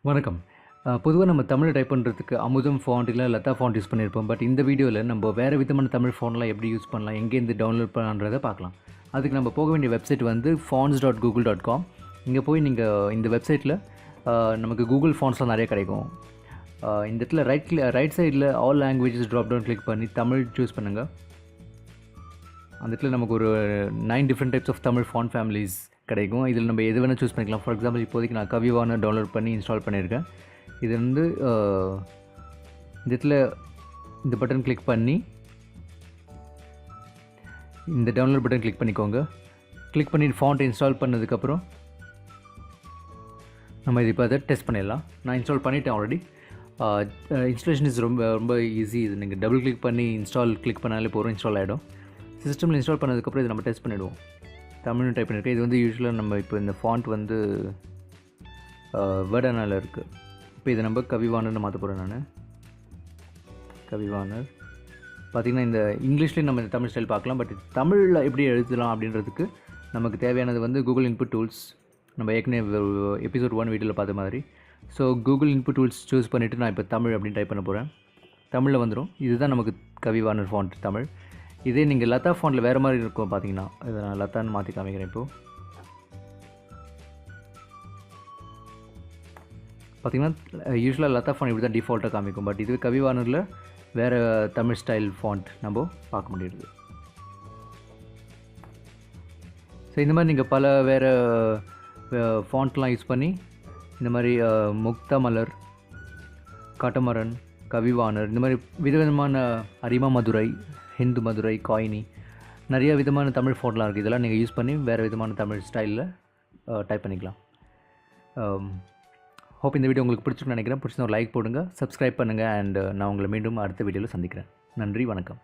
வணக்கம். பொதுவா நம்ம தமிழ்ல டைப் பண்ணுறதுக்கு அமுதம் ஃபாண்ட் இல்ல லதா ஃபாண்ட் யூஸ் பண்ணியிருப்போம். பட் இந்த வீடியோல நம்ம வேறு விதமான தமிழ் ஃபாண்ட்லாம் எப்படி யூஸ் பண்ணலாம், எங்கேருந்து டவுன்லோட் பண்ணலான்றத பார்க்கலாம். அதுக்கு நம்ம போக வேண்டிய வெப்சைட் வந்து fonts.google.com. இங்கே போய் நீங்கள் இந்த வெப்சைட்டில் நமக்கு கூகுள் ஃபாண்ட்ஸ்லாம் நிறைய கிடைக்கும். இந்த இடத்துல ரைட் சைடில் all languages drop down click பண்ணி தமிழ் சூஸ் பண்ணுங்கள். அந்த இடத்துல நமக்கு ஒரு 9 different types of Tamil font families கிடைக்கும். இதில் நம்ம எது வேணால் சூஸ் பண்ணிக்கலாம். ஃபார் எக்ஸாம்பிள் இப்போதைக்கு நான் கவிவான டவுன்லோட் பண்ணி இன்ஸ்டால் பண்ணியிருக்கேன். இது வந்து இந்த இடத்துல இந்த பட்டன் கிளிக் பண்ணி இந்த டவுன்லோட் பட்டன் கிளிக் பண்ணிக்கோங்க. கிளிக் பண்ணி ஃபாண்ட் இன்ஸ்டால் பண்ணதுக்கப்புறம் நம்ம இது இப்போ அதை டெஸ்ட் பண்ணிடலாம். நான் இன்ஸ்டால் பண்ணிவிட்டேன் ஆல்ரெடி. இன்ஸ்டாலேஷன் இஸ் ரொம்ப ஈஸி. இது நீங்கள் டபுள் கிளிக் பண்ணி இன்ஸ்டால் கிளிக் பண்ணாலே போகிறோம், இன்ஸ்டால் ஆகிடும். சிஸ்டமில் இன்ஸ்டால் பண்ணதுக்கப்புறம் இதை நம்ம டெஸ்ட் பண்ணிவிடுவோம். தமிழ்னு டைப் பண்ணியிருக்கேன். இது வந்து யூஸ்வலாக நம்ம இப்போ இந்த ஃபாண்ட் வந்து வேர்டானால் இருக்குது. இப்போ இதை நம்ம கவிவானர்னு மாற்ற போகிறேன். நான் கவிவானர் பார்த்திங்கன்னா இந்த இங்கிலீஷ்லேயும் நம்ம இந்த தமிழ் ஸ்டைல் பார்க்கலாம். பட் தமிழில் எப்படி எழுதலாம் அப்படின்றதுக்கு நமக்கு தேவையானது வந்து கூகுள் இன்புட் டூல்ஸ். நம்ம ஏற்கனவே எபிசோட் 1 வீடியோவில் பார்த்த மாதிரி. So Google input tools choose பண்ணிவிட்டு நான் இப்போ தமிழ் அப்படின்னு டைப் பண்ண போகிறேன். தமிழில் வந்துடும். இதுதான் நமக்கு கவிவானர் ஃபாண்ட் தமிழ். இதே நீங்கள் லதா ஃபாண்டில் வேறு மாதிரி இருக்கும் பார்த்தீங்கன்னா. இதை நான் லதான்னு மாற்றி காமிக்கிறேன். இப்போது பார்த்தீங்கன்னா யூஸ்வலாக லதா ஃபாண்ட் இப்படி தான் டிஃபால்ட்டாக காமிக்கும். பட் இதுவே கவிவானரில் வேறு தமிழ் ஸ்டைல் ஃபாண்ட் நம்ம பார்க்க முடியுது. ஸோ இந்த மாதிரி நீங்கள் பல வேறு ஃபாண்ட்லாம் யூஸ் பண்ணி இந்த மாதிரி முக்தா மலர், காட்டமரன், கவிவானர், இந்த மாதிரி விதவிதமான அரிமா மதுரை, ஹிந்து மதுரை, காயினி, நிறைய விதமான தமிழ் ஃபாண்ட்லாம் இருக்குது. இதெல்லாம் நீங்கள் யூஸ் பண்ணி வேறு விதமான தமிழ் ஸ்டைலில் டைப் பண்ணிக்கலாம். ஹோப் இந்த வீடியோ உங்களுக்கு பிடிச்சிருக்குன்னு நினைக்கிறேன். பிடிச்சிருந்தா ஒரு லைக் போடுங்க, சப்ஸ்கிரைப் பண்ணுங்கள். அண்ட் நான் உங்களை மீண்டும் அடுத்த வீடியோவில் சந்திக்கிறேன். நன்றி, வணக்கம்.